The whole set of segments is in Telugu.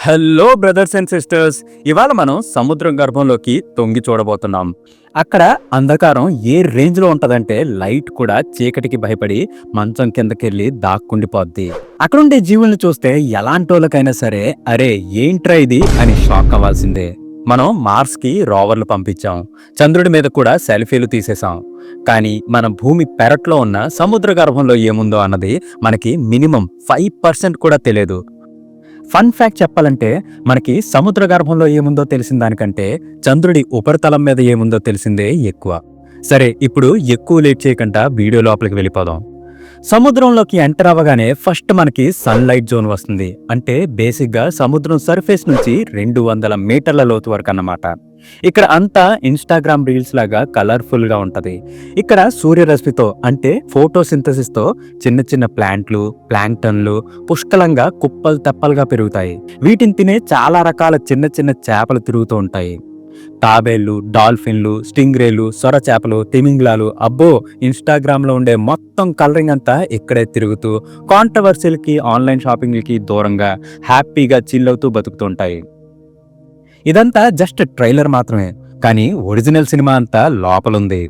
Hello brothers and sisters. ఇవాళ మనం సముద్రం గర్భంలోకి తొంగి చూడబోతున్నాం. అక్కడ అంధకారం ఏ రేంజ్ లో ఉంటదంటే లైట్ కూడా చీకటికి భయపడి మంచం కిందకెళ్ళి దాక్కుండిపోద్ది. అక్కడుండే జీవుల్ని చూస్తే ఎలాంటోళ్ళకైనా సరే అరే ఏంట్రా ఇది అని షాక్ అవ్వాల్సిందే. మనం మార్స్ కి రోవర్లు పంపించాం, చంద్రుడి మీద కూడా సెల్ఫీలు తీసేసాం. కానీ మన భూమి పెరట్లో ఉన్న సముద్ర గర్భంలో ఏముందో అన్నది మనకి మినిమం 5% కూడా తెలియదు. ఫన్ ఫ్యాక్ట్ చెప్పాలంటే మనకి సముద్ర గర్భంలో ఏముందో తెలిసిన దానికంటే చంద్రుడి ఉపరితలం మీద ఏముందో తెలిసిందే ఎక్కువ. సరే, ఇప్పుడు ఎక్కువ లేట్ చేయకుండా వీడియో లోపలికి వెళ్ళిపోదాం. సముద్రంలోకి ఎంటర్ అవ్వగానే ఫస్ట్ మనకి సన్లైట్ జోన్ వస్తుంది. అంటే బేసిక్గా సముద్రం సర్ఫేస్ నుంచి 200 మీటర్ల లోతు వరకు అన్నమాట. ఇక్కడ అంతా ఇన్స్టాగ్రామ్ రీల్స్ లాగా కలర్ఫుల్ గా ఉంటది. ఇక్కడ సూర్యరశ్మితో అంటే ఫోటోసింథసిస్ తో చిన్న చిన్న ప్లాంట్లు, ప్లాంక్టన్లు పుష్కలంగా కుప్పలు తెప్పలుగా పెరుగుతాయి. వీటిని తినే చాలా రకాల చిన్న చిన్న చేపలు తిరుగుతూ ఉంటాయి. తాబేళ్లు, డాల్ఫిన్లు, స్టింగ్రేలు, సొర చేపలు, తిమింగ్లాలు, అబ్బో ఇన్స్టాగ్రామ్ లో ఉండే మొత్తం కలరింగ్ అంతా ఇక్కడే తిరుగుతూ కాంట్రవర్సీలకి, ఆన్లైన్ షాపింగ్లకి దూరంగా హ్యాపీగా చిల్ అవుతూ బతుకుతుంటాయి. ఇదంతా జస్ట్ ట్రైలర్ మాత్రమే, కానీ ఒరిజినల్ సినిమా అంతా లోపలుంది.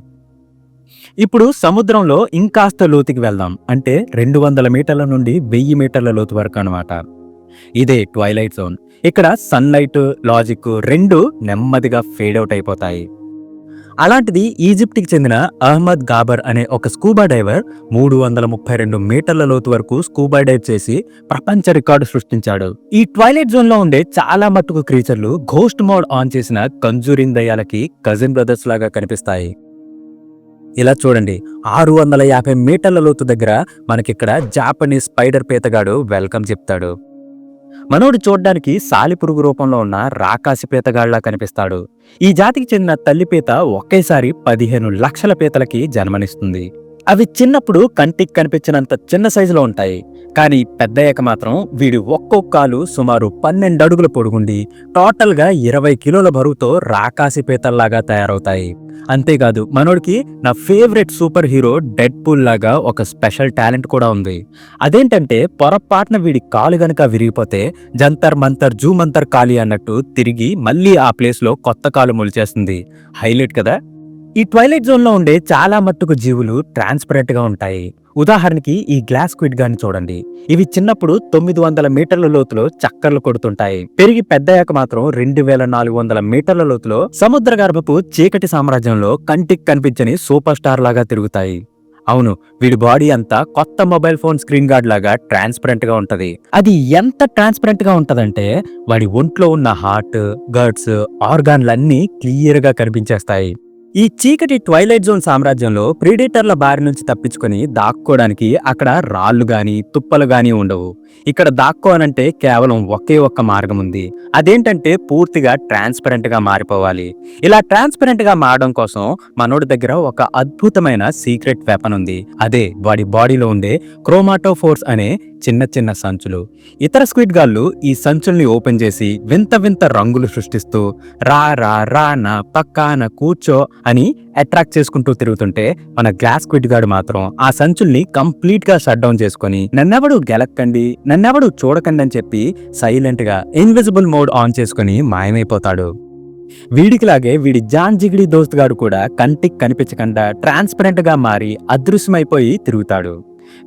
ఇప్పుడు సముద్రంలో ఇంకాస్త లోతుకి వెళ్దాం. అంటే 200 మీటర్ల నుండి 1000 మీటర్ల లోతు వరకు అనమాట. ఇదే ట్వైలైట్ జోన్. ఇక్కడ సన్లైట్, లాజిక్ రెండు నెమ్మదిగా ఫేడ్ అవుట్ అయిపోతాయి. అలాంటిది ఈజిప్ట్కి చెందిన అహ్మద్ గాబర్ అనే ఒక స్కూబా డైవర్ 332 మీటర్ల లోతు వరకు స్కూబా డైవ్ చేసి ప్రపంచ రికార్డు సృష్టించాడు. ఈ ట్వైలైట్ జోన్ లో ఉండే చాలా మట్టుకు క్రీచర్లు ఘోస్ట్ మోడ్ ఆన్ చేసిన కంజూరిన్ దయ్యాలకి కజిన్ బ్రదర్స్ లాగా కనిపిస్తాయి. ఇలా చూడండి, 650 మీటర్ల లోతు దగ్గర మనకిక్కడ జాపనీస్ స్పైడర్ పీతగాడు వెల్కమ్ చెప్తాడు. మనోడు చూడ్డానికి సాలిపురుగు రూపంలో ఉన్న రాకాసి పీతగాళ్లా కనిపిస్తాడు. ఈ జాతికి చెందిన తల్లిపీత ఒకేసారి 15 లక్షల పీతలకి జన్మనిస్తుంది. అవి చిన్నప్పుడు కంటికి కనిపించినంత చిన్న సైజులో ఉంటాయి. కానీ పెద్దయ్యాక మాత్రం వీడి ఒక్కొక్క కాలు సుమారు 12 అడుగుల పొడుగుండి టోటల్గా 20 కిలోల బరువుతో రాకాసి పీతల్లాగా తయారవుతాయి. అంతేకాదు, మనోడికి నా favourite super hero dead pool లాగా ఒక స్పెషల్ టాలెంట్ కూడా ఉంది. అదేంటంటే పొరపాటున వీడి కాలు గనక విరిగిపోతే జంతర్ మంతర్ జూ మంతర్ కాలి అన్నట్టు తిరిగి మళ్ళీ ఆ ప్లేస్ లో కొత్త కాలు మొలిచేస్తుంది. హైలైట్ కదా. ఈ ట్వైలైట్ జోన్ లో ఉండే చాలా మట్టుకు జీవులు ట్రాన్స్పరెంట్ గా ఉంటాయి. ఉదాహరణకి ఈ గ్లాస్ స్క్విడ్ గాని చూడండి. ఇవి చిన్నప్పుడు 900 మీటర్ల లోతులో చక్కర్లు కొడుతుంటాయి. పెరిగి పెద్దయ్యాక మాత్రం 2400 మీటర్ల లోతులో సముద్ర గర్భపు చీకటి సామ్రాజ్యంలో కంటికి కనిపించని సూపర్ స్టార్ లాగా తిరుగుతాయి. అవును, వీడి బాడీ అంతా కొత్త మొబైల్ ఫోన్ స్క్రీన్ గార్డ్ లాగా ట్రాన్స్పరెంట్ గా ఉంటది. అది ఎంత ట్రాన్స్పరెంట్ గా ఉంటదంటే వాడి ఒంట్లో ఉన్న హార్ట్, గట్స్, ఆర్గాన్లన్నీ క్లియర్ గా కనిపించేస్తాయి. ఈ చీకటి ట్వైలైట్ జోన్ సామ్రాజ్యంలో ప్రీడేటర్ల బారి నుంచి తప్పించుకొని దాక్కోవడానికి అక్కడ రాళ్లు గాని, తుప్పలు గాని ఉండవు. ఇక్కడ దాక్కోవాలంటే కేవలం ఒకే ఒక్క మార్గం ఉంది. అదేంటంటే పూర్తిగా ట్రాన్స్పరెంట్ గా మారిపోవాలి. ఇలా ట్రాన్స్పరెంట్ గా మారడం కోసం మనోడి దగ్గర ఒక అద్భుతమైన సీక్రెట్ వెపన్ ఉంది. అదే వాడి బాడీలో ఉండే క్రోమాటోఫోర్స్ అనే చిన్న చిన్న సంచులు. ఇతర స్క్విడ్ గాళ్ళు ఈ సంచుల్ని ఓపెన్ చేసి వింత వింత రంగులు సృష్టిస్తూ రా రా రా నా పక్కాన కూర్చో అని అట్రాక్ట్ చేసుకుంటూ తిరుగుతుంటే మన గ్లాస్ స్క్విడ్ గాడు మాత్రం ఆ సంచుల్ని కంప్లీట్ గా షట్ డౌన్ చేసుకుని నన్నెవడు గెలక్కండి, నన్నెవడు చూడకండి అని చెప్పి సైలెంట్ గా ఇన్విజిబుల్ మోడ్ ఆన్ చేసుకుని మాయమైపోతాడు. వీడికిలాగే వీడి జాన్ జిగిడి దోస్త్ గాడు కూడా కంటికి కనిపించకుండా ట్రాన్స్పరెంట్ గా మారి అదృశ్యమైపోయి తిరుగుతాడు.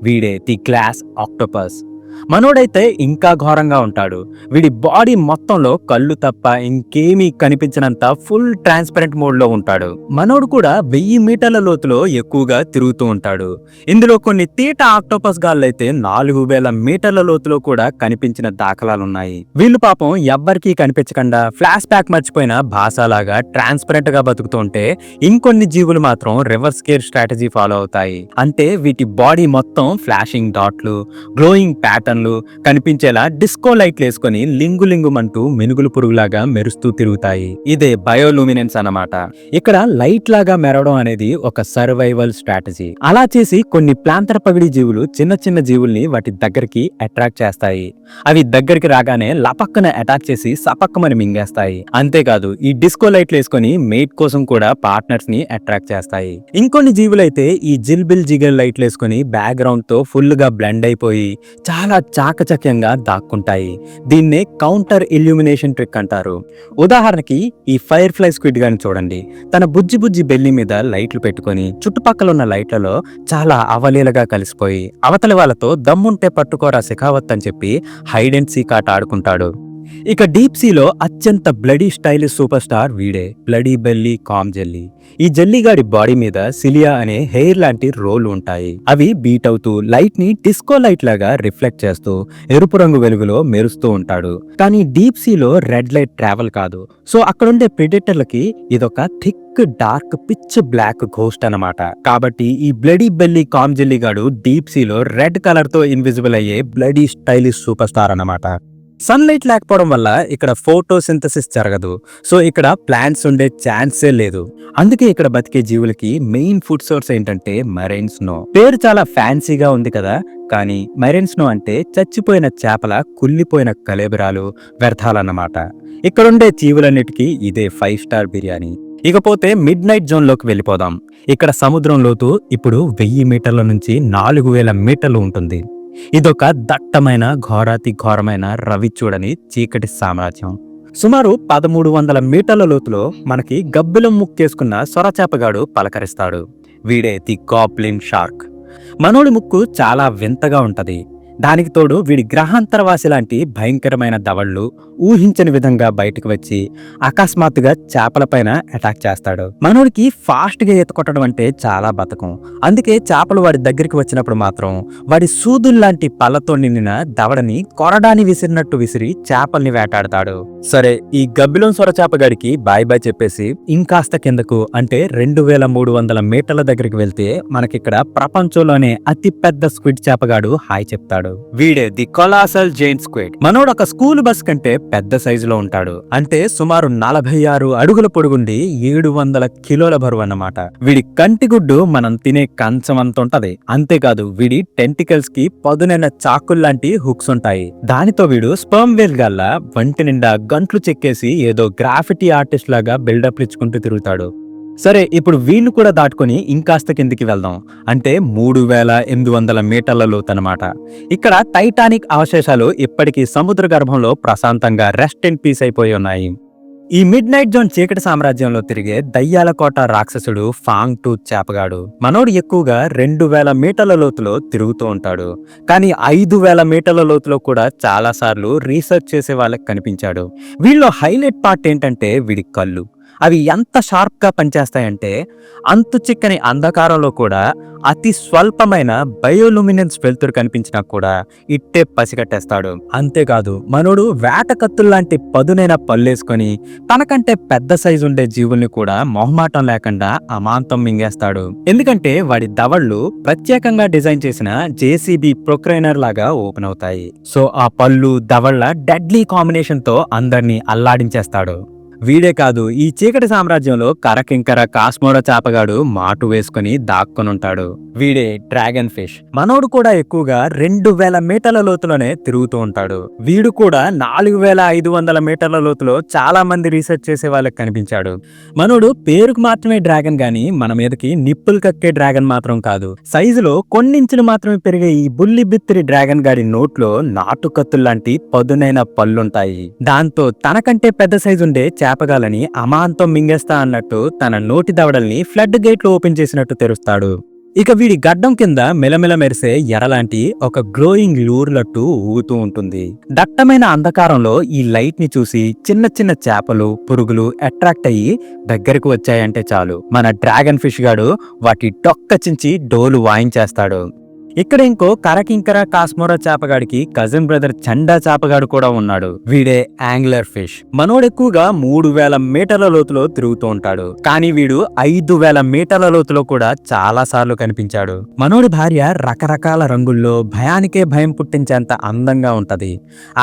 వీడే ది గ్లాస్ ఆక్టోపస్. మనోడైతే ఇంకా ఘోరంగా ఉంటాడు. వీడి బాడీ మొత్తంలో కళ్ళు తప్ప ఇంకేమీ కనిపించినంత ఫుల్ ట్రాన్స్పరెంట్ మోడ్ లో ఉంటాడు. మనోడు కూడా 1000 మీటర్ల లోతులో ఎక్కువగా తిరుగుతూ ఉంటాడు. ఇందులో కొన్ని తీట ఆక్టోపస్ గాళ్ళైతే 4000 మీటర్ల లోతులో కూడా కనిపించిన దాఖలాలున్నాయి. వీళ్ళు పాపం ఎవ్వరికీ కనిపించకుండా ఫ్లాష్ బ్యాక్ మర్చిపోయిన భాషలాగా ట్రాన్స్పరెంట్ గా బతుకుతుంటే ఇంకొన్ని జీవులు మాత్రం రివర్స్ గేర్ స్ట్రాటజీ ఫాలో అవుతాయి. అంటే వీటి బాడీ మొత్తం ఫ్లాషింగ్ డాట్లు, గ్లోయింగ్ ప్యాటర్న్లు కనిపించేలా డిస్కో లైట్లు వేసుకొని లింగు లింగుమంటూ మెనుగులు పురుగులాగా మెరుస్తూ తిరుగుతాయి. ఇదే బయోలూమినెన్స్ అన్నమాట. ఇక్కడ లైట్ లాగా మెరవడం అనేది ఒక సర్వైవల్ స్ట్రాటజీ. అలా చేసి కొన్ని ప్లాంతర పగిడి జీవులు చిన్న చిన్న జీవుల్ని వాటి దగ్గరికి అట్రాక్ట్ చేస్తాయి. అవి దగ్గరికి రాగానే లపక్కన అటాక్ చేసి సపక్కమని మింగేస్తాయి. అంతేకాదు, ఈ డిస్కో లైట్లు వేసుకొని మేట్ కోసం కూడా పార్ట్నర్స్ ని అట్రాక్ట్ చేస్తాయి. ఇంకొన్ని జీవులైతే ఈ జిల్బిల్ జిగల్ లైట్లు వేసుకొని బ్యాక్గ్రౌండ్ తో ఫుల్ గా బ్లెండ్ అయిపోయి చాలా చాలా చాకచక్యంగా దాక్కుంటాయి. దీన్నే కౌంటర్ ఇల్యూమినేషన్ ట్రిక్ అంటారు. ఉదాహరణకి ఈ ఫైర్ ఫ్లై స్క్విడ్ గాని చూడండి. తన బుజ్జి బుజ్జి బెల్లి మీద లైట్లు పెట్టుకొని చుట్టుపక్కల ఉన్న లైట్లలో చాలా అవలీలగా కలిసిపోయి అవతలి వాళ్ళతో దమ్ముంటే పట్టుకోరా శిఖావత్ అని చెప్పి హైడ్ అండ్ సీక్ ఆట ఆడుకుంటాడు. ఇక డీప్ సీలో అత్యంత బ్లడీ స్టైలిష్ సూపర్ స్టార్ వీడే, బ్లడీ బెల్లీ కామ్ జెల్లీ. ఈ జెల్లీగాడి బాడీ మీద సిలియా అనే హెయిర్ లాంటి రోల్ ఉంటాయి. అవి బీట్ అవుతూ లైట్ ని డిస్కో లైట్ లాగా రిఫ్లెక్ట్ చేస్తూ ఎరుపు రంగు వెలుగులో మెరుస్తూ ఉంటాడు. కానీ డీప్ సీలో రెడ్ లైట్ ట్రావెల్ కాదు. సో అక్కడుండే ప్రెడేటర్లకి ఇదొక thick dark pitch black ghost అన్నమాట. కాబట్టి ఈ బ్లడీ బెల్లీ కామ్ జెల్లీ గాడు డీప్ సీలో రెడ్ కలర్ తో ఇన్విజిబుల్ అయ్యే బ్లడీ స్టైలిష్ సూపర్ స్టార్ అన్నమాట. సన్లైట్ లేకపోవడం వల్ల ఇక్కడ ఫోటోసింథసిస్ జరగదు. సో ఇక్కడ ప్లాంట్స్ ఉండే ఛాన్సే లేదు. అందుకే ఇక్కడ బతికే జీవులకి మెయిన్ ఫుడ్ సోర్స్ ఏంటంటే మెరైన్ స్నో. పేరు చాలా ఫ్యాన్సీగా ఉంది కదా, కానీ మెరైన్ స్నో అంటే చచ్చిపోయిన చేపల కుళ్ళిపోయిన కలేబరాలు, వ్యర్థాలన్నమాట. ఇక్కడుండే జీవులన్నిటికీ ఇదే 5 స్టార్ బిర్యానీ. ఇకపోతే మిడ్ నైట్ జోన్ లోకి వెళ్ళిపోదాం. ఇక్కడ సముద్రం లోతు ఇప్పుడు 1000 మీటర్ల నుంచి 4000 మీటర్లు ఉంటుంది. ఇదొక దట్టమైన ఘోరాతి ఘోరమైన రవి చూడని చీకటి సామ్రాజ్యం. సుమారు 1300 మీటర్ల లోతులో మనకి గబ్బిలం ముక్కేసుకున్న సొరచేపగాడు పలకరిస్తాడు. వీడే ది గాబ్లిన్ షార్క్. మనోడి ముక్కు చాలా వింతగా ఉంటది. దానికి తోడు వీడి గ్రహాంతరవాసి లాంటి భయంకరమైన దవళ్లు ఊహించని విధంగా బయటకు వచ్చి అకస్మాత్తుగా చేపలపైన అటాక్ చేస్తాడు. మనోడికి ఫాస్ట్ గా ఈత కొట్టడం అంటే చాలా బతకం. అందుకే చేపలు వాడి దగ్గరికి వచ్చినప్పుడు మాత్రం వాడి సూదుల్లాంటి పళ్ళతో నిండిన దవడని కొరడాని విసిరినట్టు విసిరి చేపల్ని వేటాడతాడు. సరే, ఈ గబ్బిలం సొరచేపగాడికి బాయ్ బాయ్ చెప్పేసి ఇంకాస్త కిందకు అంటే 2300 మీటర్ల దగ్గరికి వెళ్తే మనకిక్కడ ప్రపంచంలోనే అతి పెద్ద స్క్విడ్ చేపగాడు హాయ్ చెప్తాడు. వీడే ది కొలాసల్ జైంట్ స్క్విడ్. మనోడు ఒక స్కూల్ బస్ కంటే పెద్ద సైజులో ఉంటాడు. అంటే సుమారు 46 అడుగుల పొడుగుండి 700 కిలోల బరువు అన్నమాట. వీడి కంటిగుడ్డు మనం తినే కంచం అంత ఉంటది. అంతేకాదు వీడి టెంటికల్స్ కి పదునైన చాకుల్లాంటి హుక్స్ ఉంటాయి. దానితో వీడు స్పర్మ్ వేల్ గల్లా వంటి నిండా గంట్లు చెక్కేసి ఏదో గ్రాఫిటీ ఆర్టిస్ట్ లాగా బిల్డప్ ఇచ్చుకుంటూ తిరుగుతాడు. సరే, ఇప్పుడు వీళ్ళు కూడా దాటుకొని ఇంకాస్త కిందికి వెళ్దాం. అంటే 3800 మీటర్ల లోతనమాట. ఇక్కడ టైటానిక్ అవశేషాలు ఇప్పటికీ సముద్ర గర్భంలో ప్రశాంతంగా రెస్ట్ ఇన్ పీస్ అయిపోయి ఉన్నాయి. ఈ మిడ్ నైట్ జోన్ చీకటి సామ్రాజ్యంలో తిరిగే దయ్యాల కోట రాక్షసుడు ఫాంగ్ టూత్ చేపగాడు. మనోడు ఎక్కువగా 2000 మీటర్ల లోతులో తిరుగుతూ ఉంటాడు. కానీ 5000 మీటర్ల లోతులో కూడా చాలా సార్లు రీసెర్చ్ చేసే వాళ్ళకి కనిపించాడు. వీళ్ళలో హైలైట్ పార్ట్ ఏంటంటే వీడి కళ్ళు. అవి ఎంత షార్ప్ గా పనిచేస్తాయంటే అంతు చిక్కని అంధకారంలో కూడా అతి స్వల్పమైన బయోలుమినెన్స్ వెలుతురు కనిపించినా కూడా ఇట్టే పసిగట్టేస్తాడు. అంతేకాదు మనోడు వేట కత్తుల్లాంటి పదునైన పళ్ళేసుకొని తనకంటే పెద్ద సైజు ఉండే జీవుల్ని కూడా మొహమాటం లేకుండా అమాంతం మింగేస్తాడు. ఎందుకంటే వాడి దవళ్లు ప్రత్యేకంగా డిజైన్ చేసిన జేసీబీ ప్రొక్రైనర్ లాగా ఓపెన్ అవుతాయి. సో ఆ పళ్ళు దవళ్ల డెడ్లీ కాంబినేషన్ తో అందరినీ అల్లాడించేస్తాడు. వీడే కాదు, ఈ చీకటి సామ్రాజ్యంలో కరకింకర కాస్మోరా చేపగాడు మాటు వేసుకుని దాక్కునుంటాడు. వీడే డ్రాగన్ ఫిష్. మనోడు కూడా ఎక్కువగా 2000 మీటర్ల లోతులోనే తిరుగుతూ ఉంటాడు. వీడు కూడా 4500 మీటర్ల లోతులో చాలా మంది రీసెర్చ్ చేసే వాళ్ళకి కనిపించాడు. మనోడు పేరుకు మాత్రమే డ్రాగన్ గాని మన మీదకి నిప్పులు కక్కే డ్రాగన్ మాత్రం కాదు. సైజులో కొన్నించులు మాత్రమే పెరిగే ఈ బుల్లి బిత్తిరి డ్రాగన్ గాడి నోట్లో నాటు కత్తుల్లాంటి పదునైన పళ్ళుంటాయి. దాంతో తనకంటే పెద్ద సైజు ఉండే చేపగాలని అమాంతం మింగేస్తా అన్నట్టు తన నోటి దవడల్ని ఫ్లడ్ గేట్లు ఓపెన్ చేసినట్టు తెరుస్తాడు. ఇక వీడి గడ్డం కింద మెలమెల మెరిసే ఎరలాంటి ఒక గ్లోయింగ్ లూర్లట్టు ఊగుతూ ఉంటుంది. దట్టమైన అంధకారంలో ఈ లైట్ ని చూసి చిన్న చిన్న చేపలు, పురుగులు అట్రాక్ట్ అయ్యి దగ్గరకు వచ్చాయంటే చాలు మన డ్రాగన్ ఫిష్ గాడు వాటి డొక్కచించి డోలు వాయించేస్తాడు. ఇక్కడ ఇంకో కరకింకర కాస్మోరా చేపగాడికి కజిన్ బ్రదర్ చండా చేపగాడు కూడా ఉన్నాడు. వీడే యాంగ్లర్ ఫిష్. మనోడు ఎక్కువగా 3000 మీటర్ల లోతులో తిరుగుతూ ఉంటాడు. కానీ వీడు 5000 మీటర్ల లోతులో కూడా చాలా సార్లు కనిపించాడు. మనోడి భార్య రకరకాల రంగుల్లో భయానికే భయం పుట్టించేంత అందంగా ఉంటది.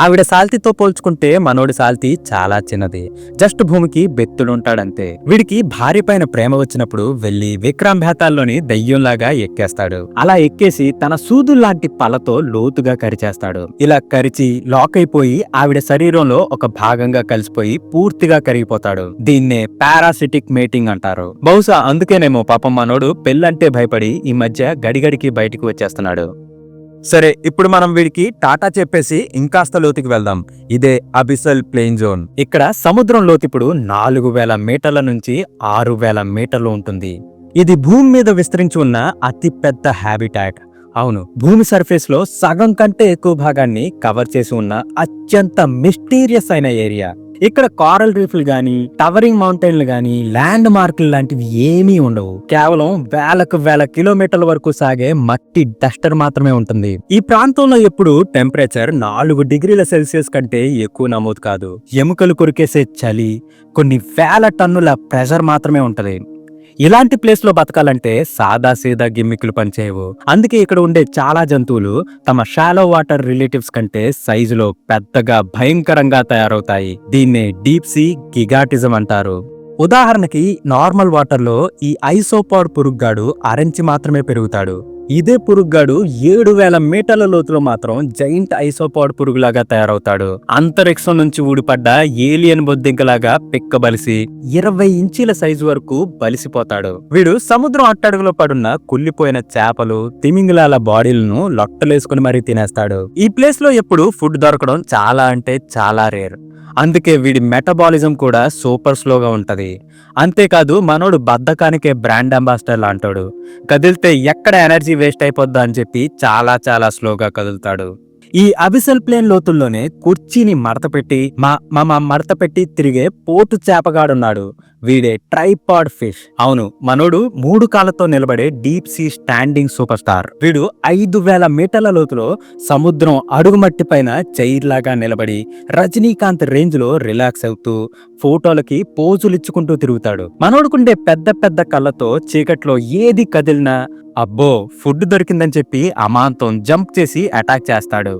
ఆవిడ సాల్తీతో పోల్చుకుంటే మనోడి సాల్తీ చాలా చిన్నది. జస్ట్ భూమికి బెత్తుడుంటాడంతే. వీడికి భార్య పైన ప్రేమ వచ్చినప్పుడు వెళ్లి విక్రమ్ బేతాల్లోని దయ్యంలాగా ఎక్కేస్తాడు. అలా ఎక్కేసి తన సూదుల్లాంటి పళ్ళతో లోతుగా కరిచేస్తాడు. ఇలా కరిచి లాక్ అయిపోయి ఆవిడ శరీరంలో ఒక భాగంగా కలిసిపోయి పూర్తిగా కరిగిపోతాడు. దీన్నే పారాసిటిక్ మేటింగ్ అంటారు. బహుశా అందుకేనేమో పాపం మనోడు పెళ్ళంటే భయపడి ఈ మధ్య గడిగడికి బయటికి వచ్చేస్తున్నాడు. సరే, ఇప్పుడు మనం వీడికి టాటా చెప్పేసి ఇంకాస్త లోతుకి వెళ్దాం. ఇదే అబిసల్ ప్లేన్ జోన్. ఇక్కడ సముద్రం లోతిప్పుడు 4000 మీటర్ల నుంచి 6000 మీటర్లు ఉంటుంది. ఇది భూమి మీద విస్తరించి ఉన్న అతి పెద్ద హ్యాబిటాట్. అవును, భూమి సర్ఫేస్ లో సగం కంటే ఎక్కువ భాగాన్ని కవర్ చేసి ఉన్న అత్యంత మిస్టీరియస్ అయిన ఏరియా. ఇక్కడ కారల్ రీఫ్లు గాని, టవరింగ్ మౌంటైన్లు గాని, ల్యాండ్ మార్కులు లాంటివి ఏమీ ఉండవు. కేవలం వేల కిలోమీటర్ల వరకు సాగే మట్టి డస్టర్ మాత్రమే ఉంటుంది. ఈ ప్రాంతంలో ఎప్పుడు టెంపరేచర్ 4 డిగ్రీల సెల్సియస్ కంటే ఎక్కువ నమోదు కాదు. ఎముకలు కొరికేసే చలి, కొన్ని వేల టన్నుల ప్రెషర్ మాత్రమే ఉంటది. ఇలాంటి ప్లేస్ లో బతకాలంటే సాదా సీదా గిమ్మికులు పనిచేయవు. అందుకే ఇక్కడ ఉండే చాలా జంతువులు తమ షాలో వాటర్ రిలేటివ్స్ కంటే సైజులో పెద్దగా భయంకరంగా తయారవుతాయి. దీన్నే డీప్ సీ గిగాటిజం అంటారు. ఉదాహరణకి నార్మల్ వాటర్ లో ఈ ఐసోపాడ్ పురుగ్గాడు అరెంచి మాత్రమే పెరుగుతాడు. ఇదే పురుగ్గాడు 7000 మీటర్ల లోతులో మాత్రం జైంట్ ఐసోపాడ్ పురుగులాగా తయారవుతాడు. అంతరిక్షం నుంచి ఊడిపడ్డ ఏలియన్ బొద్దింకలాగా పిక్కబలిసి 20 ఇంచీల సైజు వరకు బలిసిపోతాడు. వీడు సముద్రం అట్టడుగులో పడున్న కుళ్ళిపోయిన చేపలు, తిమింగలాల బాడీలను లొట్టలేసుకుని మరీ తినేస్తాడు. ఈ ప్లేస్ లో ఎప్పుడు ఫుడ్ దొరకడం చాలా అంటే చాలా రేర్. అందుకే వీడి మెటబాలిజం కూడా సూపర్ స్లోగా ఉంటది. అంతేకాదు మనోడు బద్ధకానికే బ్రాండ్ అంబాసిడర్ లాంటాడు. కదిలితే ఎక్కడ ఎనర్జీ వేస్ట్ అయిపోద్దా అని చెప్పి చాలా స్లోగా కదులుతాడు. ఈ అబిసల్ ప్లేన్ లోతుల్లోనే కుర్చీని మడతపెట్టి తిరిగే పోటు చేపగాడున్నాడు. వీడే ట్రైపాడ్ ఫిష్. అవును, మనోడు 3 కాళ్ళతో నిలబడే deep sea standing super star. వీడు 5000 మీటర్ల లోతులో సముద్రం అడుగుమట్టి పైన చైర్ లాగా నిలబడి రజనీకాంత్ రేంజ్ లో రిలాక్స్ అవుతూ ఫోటోలకి పోజులిచ్చుకుంటూ తిరుగుతాడు. మనోడుకుండే పెద్ద కళ్ళతో చీకట్లో ఏది కదిలినా అబ్బో ఫుడ్ దొరికిందని చెప్పి అమాంతం జంప్ చేసి అటాక్ చేస్తాడు.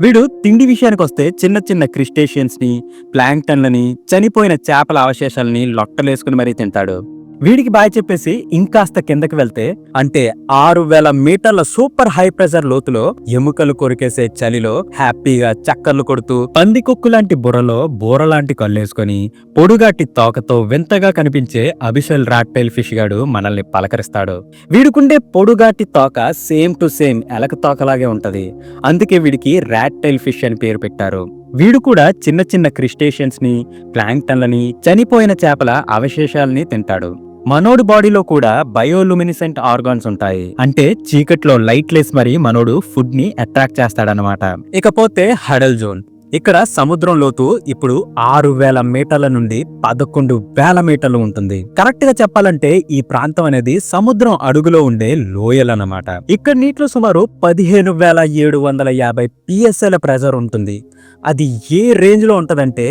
వీడు తిండి విషయానికి వస్తే చిన్న క్రిస్టేషియన్స్ ని, ప్లాంక్టన్లని, చనిపోయిన చేపల అవశేషాలని లొట్టలేసుకుని మరీ తింటాడు. వీడికి బాయ్ చెప్పేసి ఇంకాస్త కిందకి వెళ్తే అంటే 6000 మీటర్ల సూపర్ హై ప్రెషర్ లోతులో ఎముకలు కొరికేసే చలిలో హ్యాపీగా చక్కర్లు కొడుతూ పందికొక్కు లాంటి బుర్రలో బోరలాంటి కళ్ళేసుకొని పొడుగాటి తోకతో వింతగా కనిపించే అబిసల్ రాట్టైల్ ఫిష్ గాడు మనల్ని పలకరిస్తాడు. వీడికుండే పొడుగాటి తోక సేమ్ టు సేమ్ ఎలక తోకలాగే ఉంటది. అందుకే వీడికి రాట్టైల్ ఫిష్ అని పేరు పెట్టారు. వీడు కూడా చిన్న క్రిస్టేషియన్స్ ని, ప్లాంక్టన్లని, చనిపోయిన చేపల అవశేషాలని తింటాడు. మనోడు బాడీలో కూడా బయోలుమినిసెంట్ ఆర్గాన్స్ ఉంటాయి. అంటే చీకట్లో లైట్లెస్ మరి మనోడు ఫుడ్ ని అట్రాక్ట్ చేస్తాడనమాట. ఇకపోతే హడల్ జోన్. ఇక్కడ సముద్రం లోతు ఇప్పుడు 6000 మీటర్ల నుండి 11,000 మీటర్లు ఉంటుంది. కరెక్ట్ గా చెప్పాలంటే ఈ ప్రాంతం అనేది సముద్రం అడుగులో ఉండే లోయలన్నమాట. ఇక్కడ నీటిలో సుమారు 15,750 PSI ప్రెజర్ ఉంటుంది. అది ఏ రేంజ్ లో ఉంటదంటే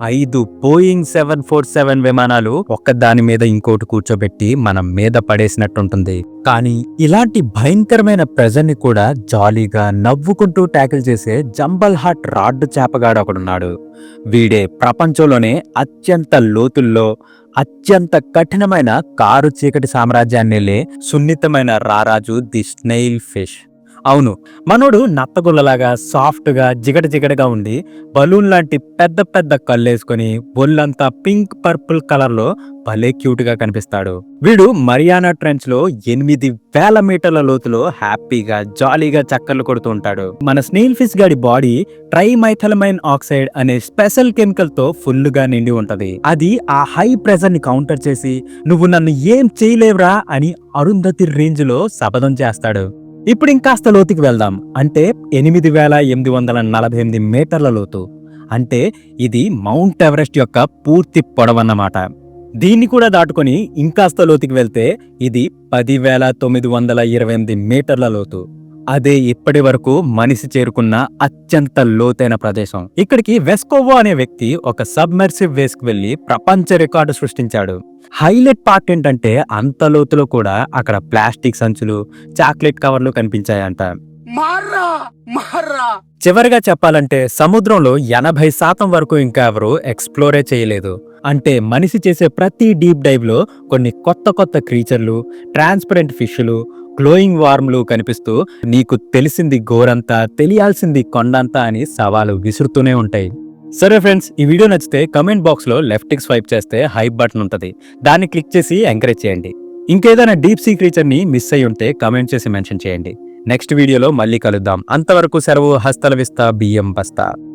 5 బోయింగ్ 747 విమానాలు ఒక్కదాని మీద ఇంకోటి కూర్చోబెట్టి మనం మీద పడేసినట్టుంటుంది. కానీ ఇలాంటి భయంకరమైన ప్రెజర్ ని కూడా జాలీగా నవ్వుకుంటూ ట్యాకిల్ చేసే జంబల్ హార్ట్ రాడ్ చేపగాడు ఒకడున్నాడు. వీడే ప్రపంచంలోనే అత్యంత లోతుల్లో అత్యంత కఠినమైన కారు చీకటి సామ్రాజ్యాన్ని సున్నితమైన రారాజు ది స్నెయిల్ ఫిష్. అవును, మనోడు నత్తగుల్లలాగా సాఫ్ట్గా జిగటగా ఉండి బలూన్ లాంటి పెద్ద కళ్ళేసుకొని ఒళ్ళంతా పింక్ పర్పుల్ కలర్ లో భలే క్యూట్ గా కనిపిస్తాడు. వీడు మరియానా ట్రెంచ్ లో 8,000 మీటర్ల లోతులో హ్యాపీగా జాలీగా చక్కర్లు కొడుతూ ఉంటాడు. మన స్నేల్ ఫిష్ గాడి బాడీ ట్రైమైథలమైన్ ఆక్సైడ్ అనే స్పెషల్ కెమికల్ తో ఫుల్ గా నిండి ఉంటది. అది ఆ హై ప్రెషర్ ని కౌంటర్ చేసి నువ్వు నన్ను ఏం చేయలేవురా అని అరుంధతి రేంజ్ లో శపథం చేస్తాడు. ఇప్పుడు ఇంకాస్త లోతుకి వెళ్దాం. అంటే 8,848 మీటర్ల లోతు. అంటే ఇది మౌంట్ ఎవరెస్ట్ యొక్క పూర్తి పొడవన్నమాట. దీన్ని కూడా దాటుకొని ఇంకాస్త లోతుకి వెళ్తే ఇది 10,928 మీటర్ల లోతు. అదే ఇప్పటి వరకు మనిషి చేరుకున్న అత్యంత లోతైన ప్రదేశం. ఇక్కడికి వెస్కోవో అనే వ్యక్తి ఒక సబ్మెర్సివ్ వేస్కి వెళ్లి ప్రపంచ రికార్డు సృష్టించాడు. హైలైట్ పార్ట్ ఏంటంటే అంత లోతులో కూడా అక్కడ ప్లాస్టిక్ సంచులు, చాక్లెట్ కవర్లు కనిపించాయంట. చివరిగా చెప్పాలంటే సముద్రంలో 80% వరకు ఇంకా ఎవరు ఎక్స్ప్లోరే చేయలేదు. అంటే మనిషి చేసే ప్రతి డీప్ డైవ్ లో కొన్ని కొత్త క్రీచర్లు, ట్రాన్స్పరెంట్ ఫిష్లు, గ్లోయింగ్ వార్మ్లు కనిపిస్తూ నీకు తెలిసింది గోరంతా, తెలియాల్సింది కొండంతా అని సవాలు విసురుతూనే ఉంటాయి. సరే ఫ్రెండ్స్, ఈ వీడియో నచ్చితే కమెంట్ బాక్స్ లో లెఫ్ట్ కి స్వైప్ చేస్తే హైప్ బటన్ ఉంటుంది. దాన్ని క్లిక్ చేసి ఎంకరేజ్ చేయండి. ఇంకేదైనా డీప్ సీ క్రీచర్ ని మిస్ అయ్యి ఉంటే కమెంట్ చేసి మెన్షన్ చేయండి. నెక్స్ట్ వీడియోలో మళ్ళీ కలుద్దాం. అంతవరకు సెలవు. హస్తల విస్తా బియ్యం బస్తా.